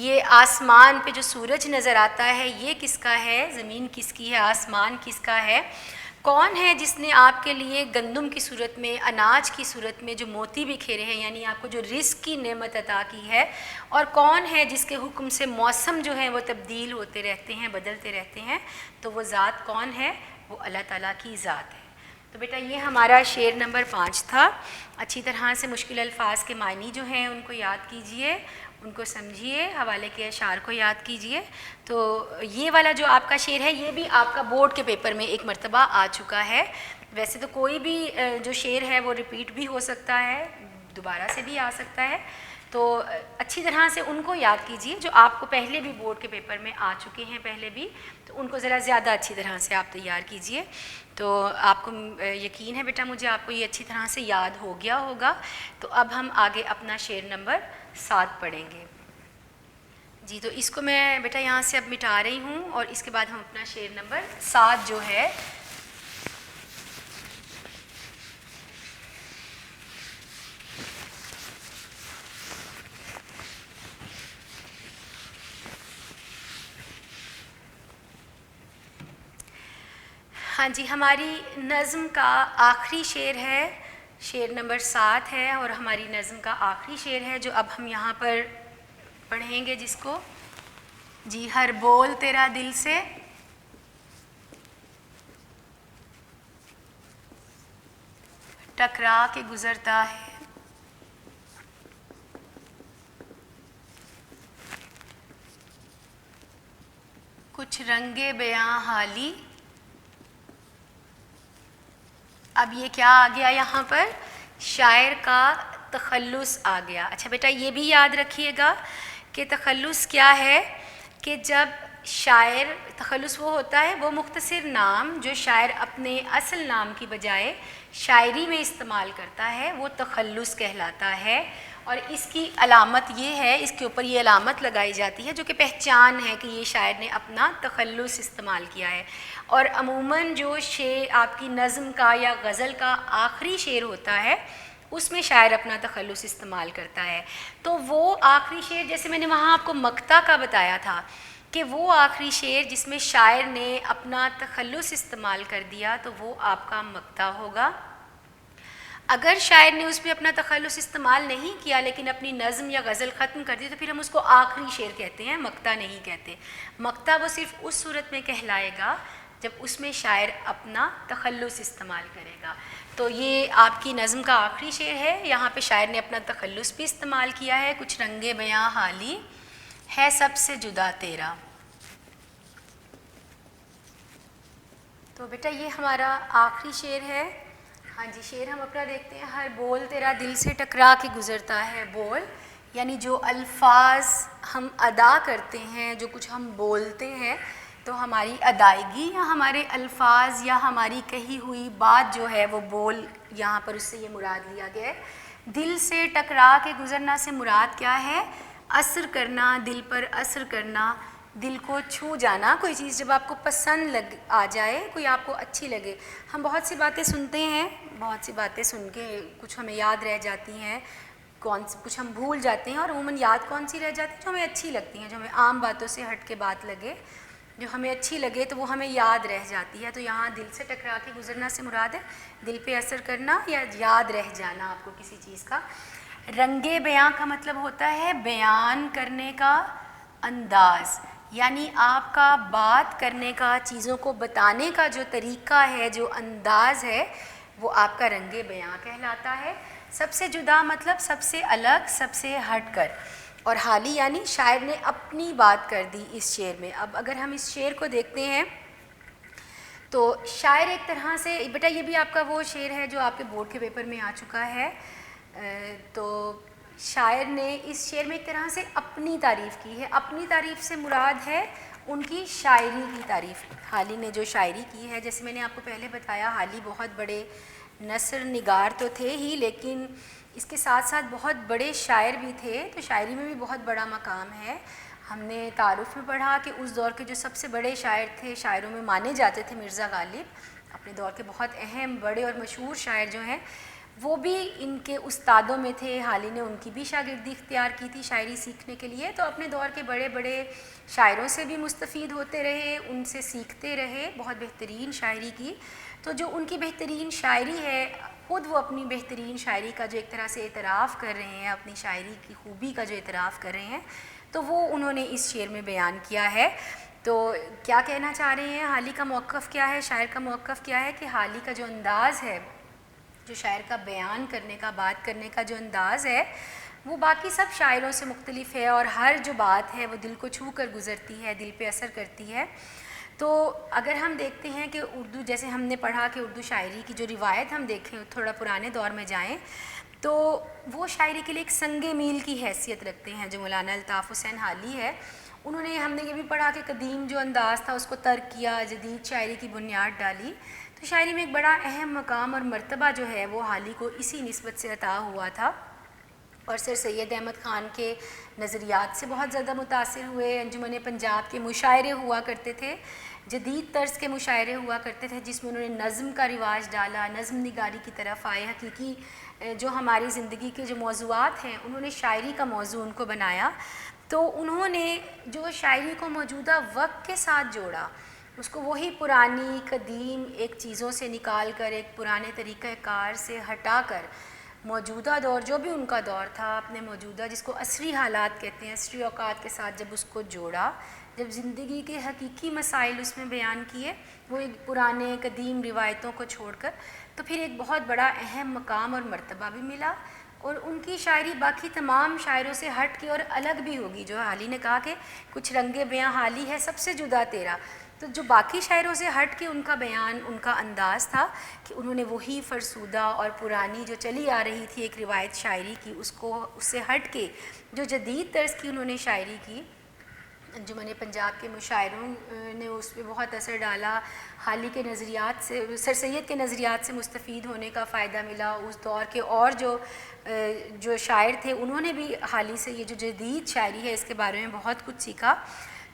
یہ آسمان پہ جو سورج نظر آتا ہے یہ کس کا ہے؟ زمین کس کی ہے؟ آسمان کس کا ہے؟ کون ہے جس نے آپ کے لیے گندم کی صورت میں، اناج کی صورت میں جو موتی بکھیرے ہیں، یعنی آپ کو جو رزق کی نعمت عطا کی ہے؟ اور کون ہے جس کے حکم سے موسم جو ہیں وہ تبدیل ہوتے رہتے ہیں، بدلتے رہتے ہیں؟ تو وہ ذات کون ہے؟ وہ اللہ تعالیٰ کی ذات ہے۔ تو بیٹا یہ ہمارا شعر نمبر 5 تھا۔ اچھی طرح سے مشکل الفاظ کے معنی جو ہیں ان کو یاد کیجئے، ان کو سمجھیے، حوالے کے اشعار کو یاد کیجئے۔ تو یہ والا جو آپ کا شعر ہے یہ بھی آپ کا بورڈ کے پیپر میں ایک مرتبہ آ چکا ہے۔ ویسے تو کوئی بھی جو شعر ہے وہ ریپیٹ بھی ہو سکتا ہے، دوبارہ سے بھی آ سکتا ہے، تو اچھی طرح سے ان کو یاد کیجئے جو آپ کو پہلے بھی بورڈ کے پیپر میں آ چکے ہیں پہلے بھی، تو ان کو ذرا زیادہ اچھی طرح سے آپ تیار کیجئے۔ تو آپ کو یقین ہے بیٹا مجھے آپ کو یہ اچھی طرح سے یاد ہو گیا ہوگا۔ تو اب ہم آگے اپنا شعر نمبر 7 پڑھیں گے۔ جی تو اس کو میں بیٹا یہاں سے اب مٹا رہی ہوں، اور اس کے بعد ہم اپنا شعر نمبر 7 جو ہے ہاں جی ہماری نظم کا آخری شعر ہے، شعر نمبر 7 ہے، اور ہماری نظم کا آخری شعر ہے جو اب ہم یہاں پر پڑھیں گے، جس کو جی ہر بول تیرا دل سے ٹکرا کے گزرتا ہے، کچھ رنگے بیاں حالی۔ اب یہ کیا آ گیا یہاں پر؟ شاعر کا تخلص آ گیا۔ اچھا بیٹا یہ بھی یاد رکھیے گا کہ تخلص کیا ہے، کہ جب شاعر، تخلص وہ ہوتا ہے وہ مختصر نام جو شاعر اپنے اصل نام کی بجائے شاعری میں استعمال کرتا ہے وہ تخلص کہلاتا ہے، اور اس کی علامت یہ ہے، اس کے اوپر یہ علامت لگائی جاتی ہے جو کہ پہچان ہے کہ یہ شاعر نے اپنا تخلص استعمال کیا ہے۔ اور عموماً جو شعر آپ کی نظم کا یا غزل کا آخری شعر ہوتا ہے اس میں شاعر اپنا تخلص استعمال کرتا ہے، تو وہ آخری شعر جیسے میں نے وہاں آپ کو مقطع کا بتایا تھا کہ وہ آخری شعر جس میں شاعر نے اپنا تخلص استعمال کر دیا تو وہ آپ کا مقطع ہوگا۔ اگر شاعر نے اس میں اپنا تخلص استعمال نہیں کیا لیکن اپنی نظم یا غزل ختم کر دی تو پھر ہم اس کو آخری شعر کہتے ہیں، مقطع نہیں کہتے۔ مقطع وہ صرف اس صورت میں کہلائے گا جب اس میں شاعر اپنا تخلص استعمال کرے گا۔ تو یہ آپ کی نظم کا آخری شعر ہے، یہاں پہ شاعر نے اپنا تخلص بھی استعمال کیا ہے، کچھ رنگے بیاں حالی ہے سب سے جدا تیرا۔ تو بیٹا یہ ہمارا آخری شعر ہے۔ ہاں جی شعر ہم اپنا دیکھتے ہیں۔ ہر بول تیرا دل سے ٹکرا کے گزرتا ہے، بول یعنی جو الفاظ ہم ادا کرتے ہیں، جو کچھ ہم بولتے ہیں، تو ہماری ادائیگی یا ہمارے الفاظ یا ہماری کہی ہوئی بات جو ہے وہ بول، یہاں پر اس سے یہ مراد لیا گیا ہے۔ دل سے ٹکرا کے گزرنا سے مراد کیا ہے؟ اثر کرنا، دل پر اثر کرنا، دل کو چھو جانا۔ کوئی چیز جب آپ کو پسند آ جائے، کوئی آپ کو اچھی لگے۔ ہم بہت سی باتیں سنتے ہیں، بہت سی باتیں سن کے کچھ ہمیں یاد رہ جاتی ہیں، کچھ ہم بھول جاتے ہیں، اور عموماً یاد کون سی رہ جاتی ہے؟ جو ہمیں اچھی لگتی ہیں، جو ہمیں عام باتوں سے ہٹ کے بات لگے، جو ہمیں اچھی لگے تو وہ ہمیں یاد رہ جاتی ہے۔ تو یہاں دل سے ٹکرا کے گزرنا سے مراد ہے دل پہ اثر کرنا یا یاد رہ جانا آپ کو کسی چیز کا۔ رنگے بیاں کا مطلب ہوتا ہے بیان کرنے کا انداز، یعنی آپ کا بات کرنے کا، چیزوں کو بتانے کا جو طریقہ ہے، جو انداز ہے، وہ آپ کا رنگ بیاں کہلاتا ہے۔ سب سے جدا مطلب سب سے الگ، سب سے ہٹ کر، اور حالی یعنی شاعر نے اپنی بات کر دی اس شعر میں۔ اب اگر ہم اس شعر کو دیکھتے ہیں تو شاعر ایک طرح سے، بیٹا یہ بھی آپ کا وہ شعر ہے جو آپ کے بورڈ کے پیپر میں آ چکا ہے، تو شاعر نے اس شعر میں ایک طرح سے اپنی تعریف کی ہے۔ اپنی تعریف سے مراد ہے ان کی شاعری کی تعریف۔ حالی نے جو شاعری کی ہے، جیسے میں نے آپ کو پہلے بتایا، حالی بہت بڑے نثر نگار تو تھے ہی، لیکن اس کے ساتھ ساتھ بہت بڑے شاعر بھی تھے، تو شاعری میں بھی بہت بڑا مقام ہے۔ ہم نے تعارف میں پڑھا کہ اس دور کے جو سب سے بڑے شاعر تھے، شاعروں میں مانے جاتے تھے مرزا غالب، اپنے دور کے بہت اہم بڑے اور مشہور شاعر جو ہیں وہ بھی ان کے استادوں میں تھے۔ حالی نے ان کی بھی شاگردی اختیار کی تھی شاعری سیکھنے کے لیے، تو اپنے دور کے بڑے بڑے شاعروں سے بھی مستفید ہوتے رہے، ان سے سیکھتے رہے، بہت بہترین شاعری کی۔ تو جو ان کی بہترین شاعری ہے، خود وہ اپنی بہترین شاعری کا جو ایک طرح سے اعتراف کر رہے ہیں، اپنی شاعری کی خوبی کا جو اعتراف کر رہے ہیں، تو وہ انہوں نے اس شعر میں بیان کیا ہے۔ تو کیا کہنا چاہ رہے ہیں، حالی کا موقف کیا ہے، شاعر کا موقف کیا ہے کہ حالی کا جو انداز ہے، جو شاعر کا بیان کرنے کا، بات کرنے کا جو انداز ہے، وہ باقی سب شاعروں سے مختلف ہے، اور ہر جو بات ہے وہ دل کو چھو کر گزرتی ہے، دل پہ اثر کرتی ہے۔ تو اگر ہم دیکھتے ہیں کہ اردو، جیسے ہم نے پڑھا کہ اردو شاعری کی جو روایت ہم دیکھیں، تھوڑا پرانے دور میں جائیں، تو وہ شاعری کے لیے ایک سنگ میل کی حیثیت رکھتے ہیں جو مولانا الطاف حسین حالی ہے۔ انہوں نے، ہم نے یہ بھی پڑھا کہ قدیم جو انداز تھا اس کو ترک کیا، جدید شاعری کی بنیاد ڈالی۔ تو شاعری میں ایک بڑا اہم مقام اور مرتبہ جو ہے وہ حالی کو اسی نسبت سے عطا ہوا تھا، اور سر سید احمد خان کے نظریات سے بہت زیادہ متاثر ہوئے۔ انجمن پنجاب کے مشاعرے ہوا کرتے تھے، جدید طرز کے مشاعرے ہوا کرتے تھے، جس میں انہوں نے نظم کا رواج ڈالا، نظم نگاری کی طرف آئے، حقیقی جو ہماری زندگی کے جو موضوعات ہیں انہوں نے شاعری کا موضوع ان کو بنایا۔ تو انہوں نے جو شاعری کو موجودہ وقت کے ساتھ جوڑا، اس کو وہی پرانی قدیم ایک چیزوں سے نکال کر، ایک پرانے طریقہ کار سے ہٹا کر، موجودہ دور جو بھی ان کا دور تھا، اپنے موجودہ، جس کو عصری حالات کہتے ہیں، عصری اوقات کے ساتھ جب اس کو جوڑا، جب زندگی کے حقیقی مسائل اس میں بیان کیے، وہ ایک پرانے قدیم روایتوں کو چھوڑ کر، تو پھر ایک بہت بڑا اہم مقام اور مرتبہ بھی ملا۔ اور ان کی شاعری باقی تمام شاعروں سے ہٹ کے اور الگ بھی ہوگی، جو حالی نے کہا کہ کچھ رنگ بیاں حالی ہے سب سے جدا تیرا، تو جو باقی شاعروں سے ہٹ کے ان کا بیان، ان کا انداز تھا کہ انہوں نے وہی فرسودہ اور پرانی جو چلی آ رہی تھی ایک روایت شاعری کی، اس کو، اس سے ہٹ کے جو جدید طرز کی انہوں نے شاعری کی، انجمن پنجاب کے مشاعروں نے اس پہ بہت اثر ڈالا۔ حالی کے نظریات سے، سر سید کے نظریات سے مستفید ہونے کا فائدہ ملا۔ اس دور کے اور جو شاعر تھے انہوں نے بھی حالی سے یہ جو جدید شاعری ہے اس کے بارے میں بہت کچھ سیکھا۔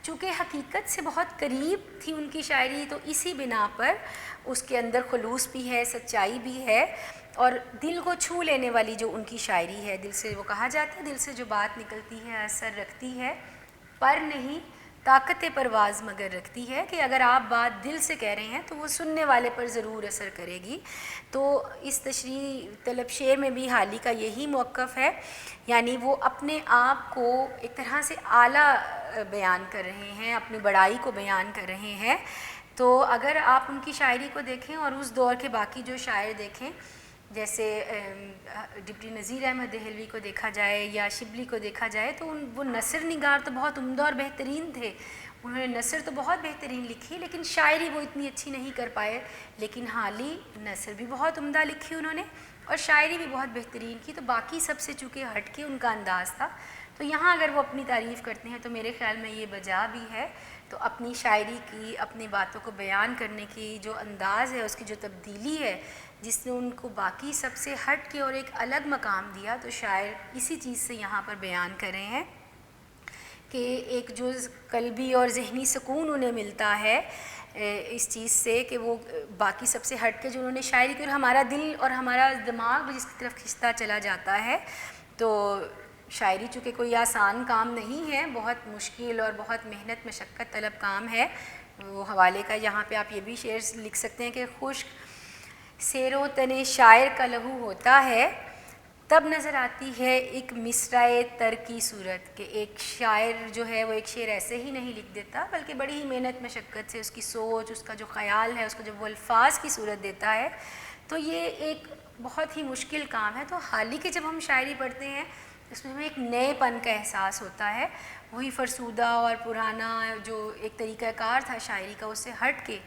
چونکہ حقیقت سے بہت قریب تھی ان کی شاعری، تو اسی بنا پر اس کے اندر خلوص بھی ہے، سچائی بھی ہے، اور دل کو چھو لینے والی جو ان کی شاعری ہے، دل سے، وہ کہا جاتا ہے دل سے جو بات نکلتی ہے اثر رکھتی ہے، پر نہیں طاقت پرواز مگر رکھتی ہے، کہ اگر آپ بات دل سے کہہ رہے ہیں تو وہ سننے والے پر ضرور اثر کرے گی۔ تو اس تشریح طلب شعر میں بھی حالی کا یہی موقف ہے، یعنی وہ اپنے آپ کو ایک طرح سے اعلیٰ بیان کر رہے ہیں، اپنی بڑائی کو بیان کر رہے ہیں۔ تو اگر آپ ان کی شاعری کو دیکھیں اور اس دور کے باقی جو شاعر دیکھیں، جیسے ڈپٹی نذیر احمد دہلوی کو دیکھا جائے یا شبلی کو دیکھا جائے، تو وہ نثر نگار تو بہت عمدہ اور بہترین تھے، انہوں نے نثر تو بہت بہترین لکھی، لیکن شاعری وہ اتنی اچھی نہیں کر پائے۔ لیکن حالی نثر بھی بہت عمدہ لکھی انہوں نے، اور شاعری بھی بہت بہترین کی، تو باقی سب سے چونکہ ہٹ کے ان کا انداز تھا، تو یہاں اگر وہ اپنی تعریف کرتے ہیں تو میرے خیال میں یہ بجا بھی ہے۔ تو اپنی شاعری کی، اپنی باتوں کو بیان کرنے کی جو انداز ہے، اس کی جو تبدیلی ہے، جس نے ان کو باقی سب سے ہٹ کے اور ایک الگ مقام دیا، تو شاعر اسی چیز سے یہاں پر بیان کر رہے ہیں کہ ایک جو قلبی اور ذہنی سکون انہیں ملتا ہے اس چیز سے، کہ وہ باقی سب سے ہٹ کے جو انہوں نے شاعری کی، اور ہمارا دل اور ہمارا دماغ بھی جس کی طرف کھنچتا چلا جاتا ہے۔ تو شاعری چونکہ کوئی آسان کام نہیں ہے، بہت مشکل اور بہت محنت مشقت طلب کام ہے۔ وہ حوالے کا یہاں پہ آپ یہ بھی شعر لکھ سکتے ہیں کہ خشک سیر و تن شاعر کا لہو ہوتا ہے، تب نظر آتی ہے ایک مصرعِ تر کی صورت، کہ ایک شاعر جو ہے وہ ایک شعر ایسے ہی نہیں لکھ دیتا، بلکہ بڑی ہی محنت مشقت سے اس کی سوچ، اس کا جو خیال ہے، اس کو جب وہ الفاظ کی صورت دیتا ہے، تو یہ ایک بہت ہی مشکل کام ہے۔ تو حالی کے جب ہم شاعری پڑھتے ہیں اس میں ہمیں ایک نئے پن کا احساس ہوتا ہے، وہی فرسودہ اور پرانا جو ایک طریقہ کار تھا شاعری کا، اس سے ہٹ کے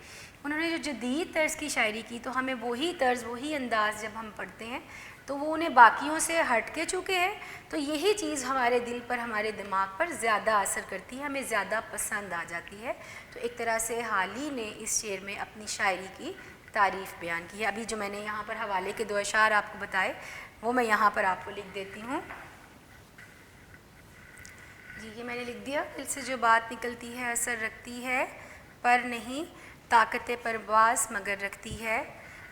انہوں نے جو جدید طرز کی شاعری کی، تو ہمیں وہی طرز، وہی انداز جب ہم پڑھتے ہیں تو وہ انہیں باقیوں سے ہٹ کے چکے ہیں، تو یہی چیز ہمارے دل پر، ہمارے دماغ پر زیادہ اثر کرتی ہے، ہمیں زیادہ پسند آ جاتی ہے۔ تو ایک طرح سے حالی نے اس شعر میں اپنی شاعری کی تعریف بیان کی ہے. ابھی جو میں نے یہاں پر حوالے کے 2 اشعار آپ کو بتائے وہ میں یہاں پر آپ کو لکھ دیتی ہوں. جی یہ میں نے لکھ دیا. دل سے جو بات نکلتی ہے اثر رکھتی ہے پر نہیں طاقت پرواز مگر رکھتی ہے.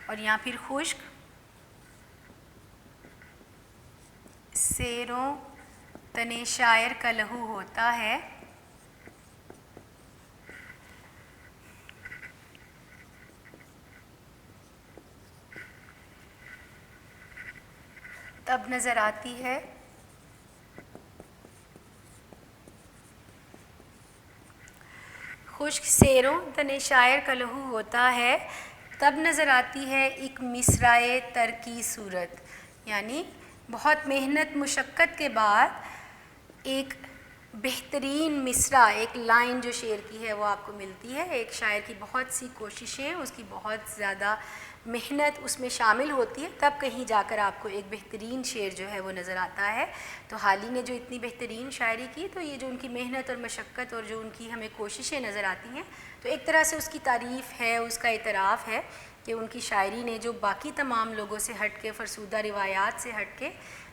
اور یہاں پھر خشک سیروں تن شاعر کا لہو ہوتا ہے تب نظر آتی ہے خشک سیروں تن شاعر کا لہو ہوتا ہے تب نظر آتی ہے ایک مصرعِ تر کی صورت. یعنی بہت محنت مشقت کے بعد ایک بہترین مصرع، ایک لائن جو شعر کی ہے وہ آپ کو ملتی ہے. ایک شاعر کی بہت سی کوششیں، اس کی بہت زیادہ محنت اس میں شامل ہوتی ہے، تب کہیں جا کر آپ کو ایک بہترین شعر جو ہے وہ نظر آتا ہے. تو حالی نے جو اتنی بہترین شاعری کی، تو یہ جو ان کی محنت اور مشقت اور جو ان کی ہمیں کوششیں نظر آتی ہیں، تو ایک طرح سے اس کی تعریف ہے، اس کا اعتراف ہے کہ ان کی شاعری نے جو باقی تمام لوگوں سے ہٹ کے، فرسودہ روایات سے ہٹ کے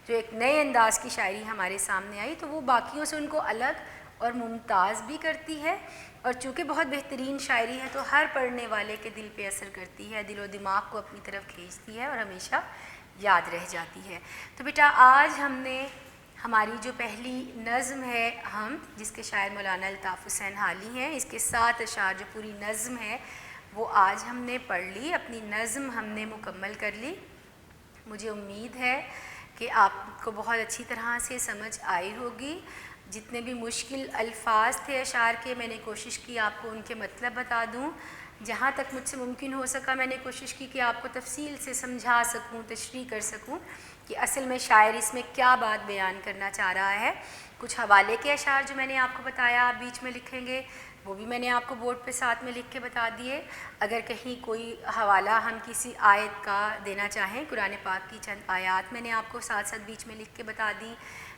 جو ایک نئے انداز کی شاعری ہمارے سامنے آئی، تو وہ باقیوں سے ان کو الگ اور ممتاز بھی کرتی ہے. اور چونکہ بہت بہترین شاعری ہے تو ہر پڑھنے والے کے دل پہ اثر کرتی ہے، دل و دماغ کو اپنی طرف کھینچتی ہے اور ہمیشہ یاد رہ جاتی ہے. تو بیٹا آج ہم نے ہماری جو پہلی نظم ہے حمد، جس کے شاعر مولانا الطاف حسین حالی ہیں، اس کے 7 اشعار جو پوری نظم ہے وہ آج ہم نے پڑھ لی. اپنی نظم ہم نے مکمل کر لی. مجھے امید ہے کہ آپ کو بہت اچھی طرح سے سمجھ آئی ہوگی. جتنے بھی مشکل الفاظ تھے اشعار کے، میں نے کوشش کی آپ کو ان کے مطلب بتا دوں. جہاں تک مجھ سے ممکن ہو سکا میں نے کوشش کی کہ آپ کو تفصیل سے سمجھا سکوں، تشریح کر سکوں کہ اصل میں شاعر اس میں کیا بات بیان کرنا چاہ رہا ہے. کچھ حوالے کے اشعار جو میں نے آپ کو بتایا آپ بیچ میں لکھیں گے، وہ بھی میں نے آپ کو بورڈ پہ ساتھ میں لکھ کے بتا دیے. اگر کہیں کوئی حوالہ ہم کسی آیت کا دینا چاہیں، قرآن پاک کی چند آیات میں نے آپ کو ساتھ ساتھ بیچ میں لکھ کے بتا دی.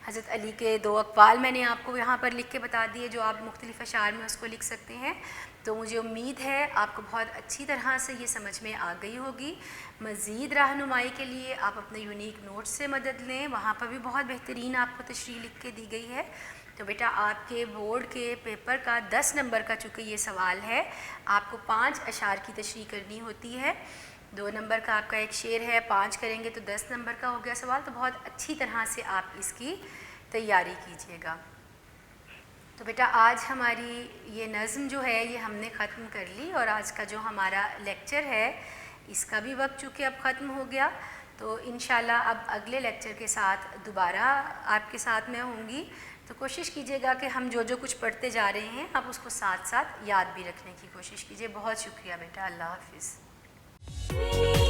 حضرت علی کے 2 اقوال میں نے آپ کو یہاں پر لکھ کے بتا دیے جو آپ مختلف اشعار میں اس کو لکھ سکتے ہیں. تو مجھے امید ہے آپ کو بہت اچھی طرح سے یہ سمجھ میں آ گئی ہوگی. مزید رہنمائی کے لیے آپ اپنے یونیک نوٹس سے مدد لیں، وہاں پر بھی بہت بہترین آپ کو تشریح لکھ کے دی گئی ہے. تو بیٹا آپ کے بورڈ کے پیپر کا 10 نمبر کا چونکہ یہ سوال ہے، آپ کو 5 اشعار کی تشریح کرنی ہوتی ہے. 2 نمبر کا آپ کا ایک شعر ہے، 5 کریں گے تو 10 نمبر کا ہو گیا سوال. تو بہت اچھی طرح سے آپ اس کی تیاری کیجیے گا. تو بیٹا آج ہماری یہ نظم جو ہے یہ ہم نے ختم کر لی، اور آج کا جو ہمارا لیکچر ہے اس کا بھی وقت چونکہ اب ختم ہو گیا. تو انشاءاللہ اب اگلے لیکچر کے ساتھ دوبارہ آپ کے ساتھ میں ہوں گی. تو کوشش کیجیے گا کہ ہم جو کچھ پڑھتے جا رہے ہیں آپ اس کو ساتھ ساتھ یاد بھی رکھنے کی کوشش کیجیے. بہت شکریہ بیٹا. اللہ حافظ.